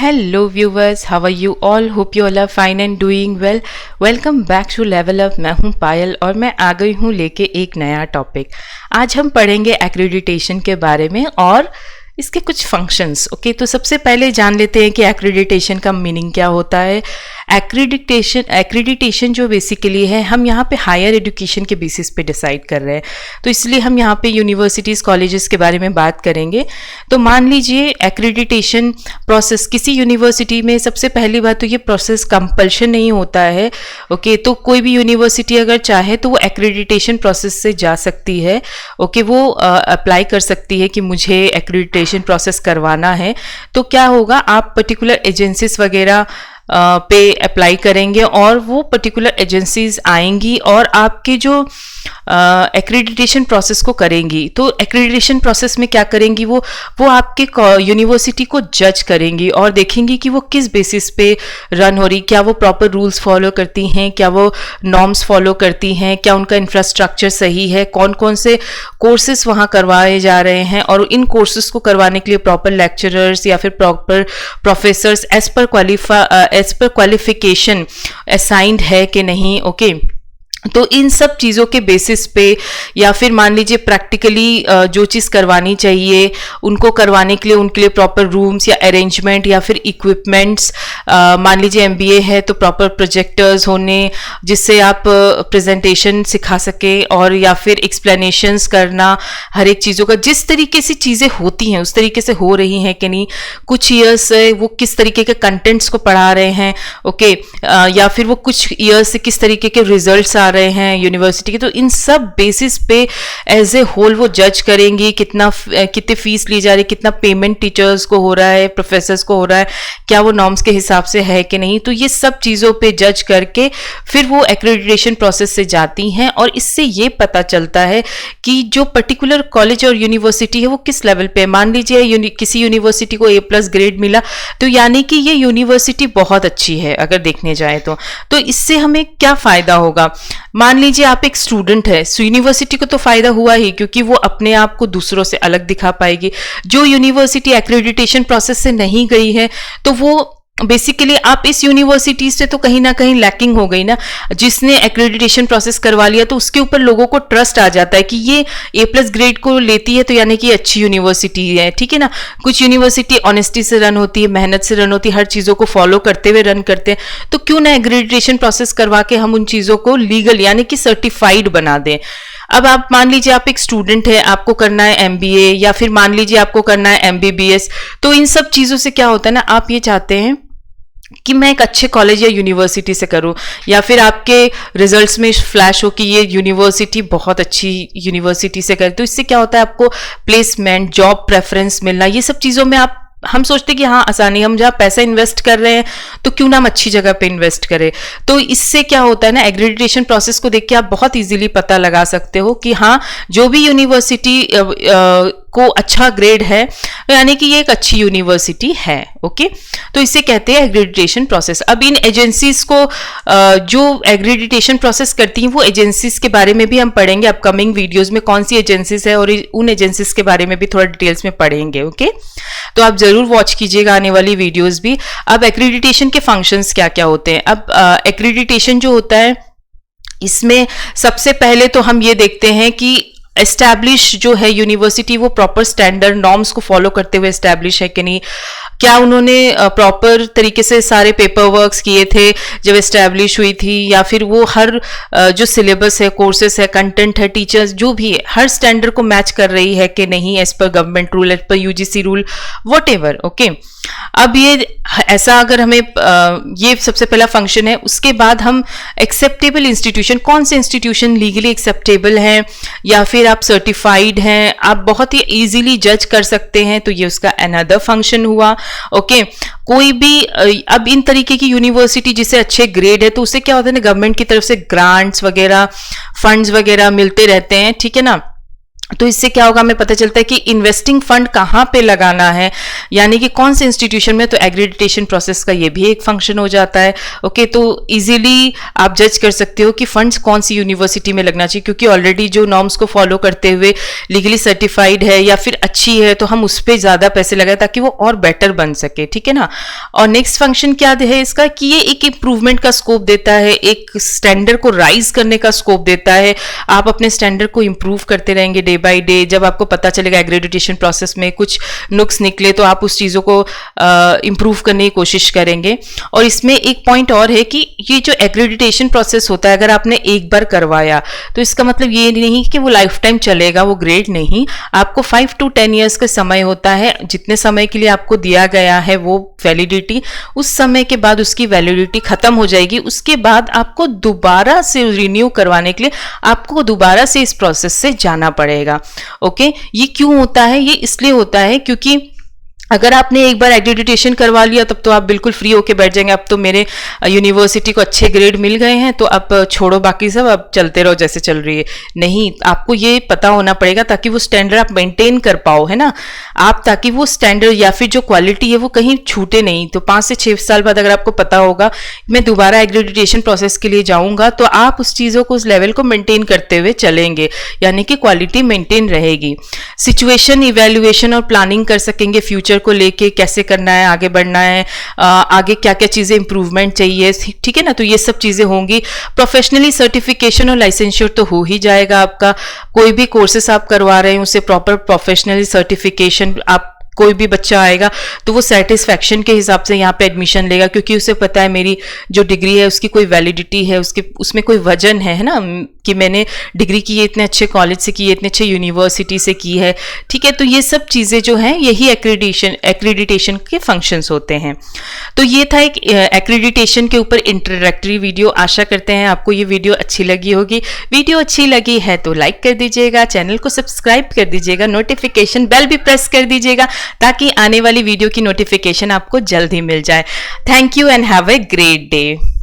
Hello viewers, how are you all? Hope you all are fine and doing well. Welcome back to Level Up. मैं हूँ पायल और मैं आ गई हूँ लेके एक नया टॉपिक. आज हम पढ़ेंगे एक्रेडिटेशन के बारे में और इसके कुछ फंक्शंस. ओके, तो सबसे पहले जान लेते हैं कि एक्रेडिटेशन का मीनिंग क्या होता है. एक्रेडिटेशन जो बेसिकली है, हम यहाँ पे हायर एजुकेशन के बेसिस पे डिसाइड कर रहे हैं, तो इसलिए हम यहाँ पे यूनिवर्सिटीज़ कॉलेजेस के बारे में बात करेंगे. तो मान लीजिए एक्रेडिटेशन प्रोसेस किसी यूनिवर्सिटी में, सबसे पहली बात तो ये प्रोसेस कंपल्शन नहीं होता है. ओके, तो कोई भी यूनिवर्सिटी अगर चाहे तो वो एक्रेडिटेशन प्रोसेस से जा सकती है. ओके, वो अप्लाई कर सकती है कि मुझे एक्रेडिटेशन प्रोसेस करवाना है. तो क्या होगा, आप पर्टिकुलर एजेंसीज वगैरह पे अप्लाई करेंगे और वो पर्टिकुलर एजेंसीज आएंगी और आपके जो एक्रेडिटेशन प्रोसेस को करेंगी. तो एक्रेडिटेशन प्रोसेस में क्या करेंगी, वो आपके यूनिवर्सिटी को जज करेंगी और देखेंगी कि वो किस बेसिस पे रन हो रही, क्या वो प्रॉपर रूल्स फॉलो करती हैं, क्या वो नॉर्म्स फॉलो करती हैं, क्या उनका इंफ्रास्ट्रक्चर सही है, कौन कौन से कोर्सेज वहाँ करवाए जा रहे हैं और इन कोर्सेज को करवाने के लिए प्रॉपर लेक्चरर्स या फिर proper professors as per qualification assigned है कि नहीं. ओके, तो इन सब चीज़ों के बेसिस पे या फिर मान लीजिए प्रैक्टिकली जो चीज़ करवानी चाहिए उनको करवाने के लिए उनके लिए प्रॉपर रूम्स या अरेंजमेंट या फिर इक्विपमेंट्स, मान लीजिए एमबीए है तो प्रॉपर प्रोजेक्टर्स होने जिससे आप प्रेजेंटेशन सिखा सके और या फिर एक्सप्लेनेशंस करना हर एक चीज़ों का, जिस तरीके से चीज़ें होती हैं उस तरीके से हो रही हैं कि नहीं, कुछ ईयर्स से वो किस तरीके के कंटेंट्स को पढ़ा रहे हैं. ओके, या फिर वो कुछ ईयर्स से किस तरीके के रिजल्ट्स आ रहे हैं यूनिवर्सिटी के. तो इन सब बेसिस पे एज ए होल वो जज करेंगी कितनी फीस ली जा रही है, कितना पेमेंट टीचर्स को हो रहा है, प्रोफेसर्स को हो रहा है, क्या वो नॉर्म्स के हिसाब से है कि नहीं. तो ये सब चीज़ों पे जज करके फिर वो एक्रेडिटेशन प्रोसेस से जाती हैं और इससे ये पता चलता है कि जो पर्टिकुलर कॉलेज और यूनिवर्सिटी है वो किस लेवल पे है. मान लीजिए किसी यूनिवर्सिटी को A+ ग्रेड मिला तो यानी कि ये यूनिवर्सिटी बहुत अच्छी है अगर देखने जाए तो इससे हमें क्या फ़ायदा होगा. मान लीजिए आप एक स्टूडेंट है, यूनिवर्सिटी को तो फायदा हुआ ही क्योंकि वो अपने आप को दूसरों से अलग दिखा पाएगी. जो यूनिवर्सिटी एक्रेडिटेशन प्रोसेस से नहीं गई है तो वो बेसिकली आप इस यूनिवर्सिटी से तो कहीं ना कहीं लैकिंग हो गई ना. जिसने एक्रेडिटेशन प्रोसेस करवा लिया तो उसके ऊपर लोगों को ट्रस्ट आ जाता है कि ये A+ ग्रेड को लेती है तो यानी कि अच्छी यूनिवर्सिटी है. ठीक है ना. कुछ यूनिवर्सिटी ऑनेस्टी से रन होती है, मेहनत से रन होती है, हर चीज़ों को फॉलो करते हुए रन करते हैं. तो क्यों ना एक्रेडिटेशन प्रोसेस करवा के हम उन चीज़ों को लीगल यानी कि सर्टिफाइड बना दें. अब आप मान लीजिए आप एक स्टूडेंट है, आपको करना है MBA या फिर मान लीजिए आपको करना है MBBS. तो इन सब चीज़ों से क्या होता है ना, आप ये चाहते हैं कि मैं एक अच्छे कॉलेज या यूनिवर्सिटी से करूं या फिर आपके रिजल्ट्स में फ्लैश हो कि ये यूनिवर्सिटी बहुत अच्छी यूनिवर्सिटी से करे. तो इससे क्या होता है, आपको प्लेसमेंट, जॉब प्रेफरेंस मिलना, ये सब चीज़ों में हम सोचते हैं कि हाँ आसानी, हम जहाँ पैसा इन्वेस्ट कर रहे हैं तो क्यों ना हम अच्छी जगह पे इन्वेस्ट करें. तो इससे क्या होता है ना, एक्रेडिटेशन प्रोसेस को देख के आप बहुत इजीली पता लगा सकते हो कि हाँ जो भी यूनिवर्सिटी को अच्छा ग्रेड है यानी कि ये एक अच्छी यूनिवर्सिटी है. ओके, तो इसे कहते हैं एक्रेडिटेशन प्रोसेस. अब इन एजेंसीज को जो एक्रेडिटेशन प्रोसेस करती हैं वो एजेंसीज के बारे में भी हम पढ़ेंगे अपकमिंग वीडियोस में, कौन सी एजेंसीज है और उन एजेंसीज के बारे में भी थोड़ा डिटेल्स में पढ़ेंगे. ओके, तो आप जरूर वॉच कीजिएगा आने वाली वीडियोस भी. अब एक्रेडिटेशन के फंक्शंस क्या क्या होते हैं. अब एक्रेडिटेशन जो होता है इसमें सबसे पहले तो हम ये देखते हैं कि एस्टैब्लिश जो है यूनिवर्सिटी वो प्रॉपर स्टैंडर्ड नॉर्म्स को फॉलो करते हुए एस्टैब्लिश है कि नहीं, क्या उन्होंने प्रॉपर तरीके से सारे पेपर वर्क्स किए थे जब एस्टैब्लिश हुई थी, या फिर वो हर जो सिलेबस है, कोर्सेस है, कंटेंट है, टीचर्स जो भी है हर स्टैंडर्ड को मैच कर रही है कि नहीं as per government rule, as per UGC rule, whatever. Okay, अब ये ऐसा अगर हमें ये सबसे पहला फंक्शन है. उसके बाद हम एक्सेप्टेबल इंस्टीट्यूशन, कौन से इंस्टीट्यूशन लीगली एक्सेप्टेबल हैं या फिर आप सर्टिफाइड हैं, आप बहुत ही इजीली जज कर सकते हैं, तो ये उसका अनदर फंक्शन हुआ. ओके, कोई भी अब इन तरीके की यूनिवर्सिटी जिसे अच्छे ग्रेड है तो उससे क्या होता है ना, गवर्नमेंट की तरफ से ग्रांट्स वगैरह, फंड्स वगैरह मिलते रहते हैं. ठीक है ना. तो इससे क्या होगा, हमें पता चलता है कि इन्वेस्टिंग फंड कहाँ पे लगाना है, यानी कि कौन से इंस्टीट्यूशन में। तो एग्रीडिटेशन प्रोसेस का ये भी एक फंक्शन हो जाता है। ओके, तो इजीली आप जज कर सकते हो कि फंड्स कौन सी यूनिवर्सिटी में लगना चाहिए, क्योंकि ऑलरेडी जो नॉर्म्स को फॉलो करते हुए लीगली सर्टिफाइड है या फिर अच्छी है, तो हम उस पर ज़्यादा पैसे लगाए ताकि वो और बेटर बन सके, ठीक है ना। और नेक्स्ट फंक्शन क्या है इसका, कि ये एक इम्प्रूवमेंट का स्कोप देता है, एक स्टैंडर्ड को राइज करने का स्कोप देता है। आप अपने स्टैंडर्ड को इम्प्रूव करते रहेंगे डे बाय डे। जब आपको पता चलेगा एग्रेडिटेशन प्रोसेस में कुछ नुक्स निकले, तो आप उस चीज़ों को इम्प्रूव करने की कोशिश करेंगे। और इसमें एक पॉइंट और है कि ये जो एग्रेडिटेशन प्रोसेस होता है, अगर आपने एक बार करवाया तो इसका मतलब ये नहीं कि वो लाइफ टाइम चलेगा, वो ग्रेड नहीं। आपको 5 to 10 ईयर्स का समय होता है, जितने समय के लिए आपको दिया गया है वो वैलिडिटी, उस समय के बाद उसकी वैलिडिटी खत्म हो जाएगी। उसके बाद आपको दोबारा से रिन्यू करवाने के लिए आपको दोबारा से इस प्रोसेस से जाना पड़ेगा। ओके, ये क्यों होता है? ये इसलिए होता है क्योंकि अगर आपने एक बार एक्रेडिटेशन करवा लिया तब तो आप बिल्कुल फ्री होके बैठ जाएंगे, अब तो मेरे यूनिवर्सिटी को अच्छे ग्रेड मिल गए हैं तो अब छोड़ो बाकी सब, अब चलते रहो जैसे चल रही है। नहीं, आपको ये पता होना पड़ेगा ताकि वो स्टैंडर्ड आप मेंटेन कर पाओ, है ना आप, ताकि वो स्टैंडर्ड या फिर जो क्वालिटी है वो कहीं छूटे नहीं। तो 5 से 6 साल बाद अगर आपको पता होगा मैं दोबारा एक्रेडिटेशन प्रोसेस के लिए जाऊंगा, तो आप उस चीज़ों को, उस लेवल को मेंटेन करते हुए चलेंगे, यानी कि क्वालिटी मेंटेन रहेगी। सिचुएशन इवेल्युएशन और प्लानिंग कर सकेंगे फ्यूचर को लेके, कैसे करना है, आगे बढ़ना है, आगे क्या क्या चीजें इंप्रूवमेंट चाहिए, ठीक है ना। तो ये सब चीजें होंगी। प्रोफेशनली सर्टिफिकेशन और लाइसेंश्योर तो हो ही जाएगा आपका। कोई भी कोर्सेस आप करवा रहे हैं उसे प्रॉपर प्रोफेशनली सर्टिफिकेशन, आप कोई भी बच्चा आएगा तो वो सेटिस्फैक्शन के हिसाब से यहाँ पे एडमिशन लेगा, क्योंकि उसे पता है मेरी जो डिग्री है उसकी कोई वैलिडिटी है, उसके उसमें कोई वजन है ना, कि मैंने डिग्री की है इतने अच्छे कॉलेज से की है, इतने अच्छे यूनिवर्सिटी से की है, ठीक है। तो ये सब चीज़ें जो हैं यही एक्रेडिटेशन के फंक्शंस होते हैं। तो ये था एक एक्रेडिटेशन के ऊपर इंट्रोडक्टरी वीडियो। आशा करते हैं आपको ये वीडियो अच्छी लगी होगी। वीडियो अच्छी लगी है तो लाइक कर दीजिएगा, चैनल को सब्सक्राइब कर दीजिएगा, नोटिफिकेशन बेल भी प्रेस कर दीजिएगा ताकि आने वाली वीडियो की नोटिफिकेशन आपको जल्द ही मिल जाए। Thank you and have a great day.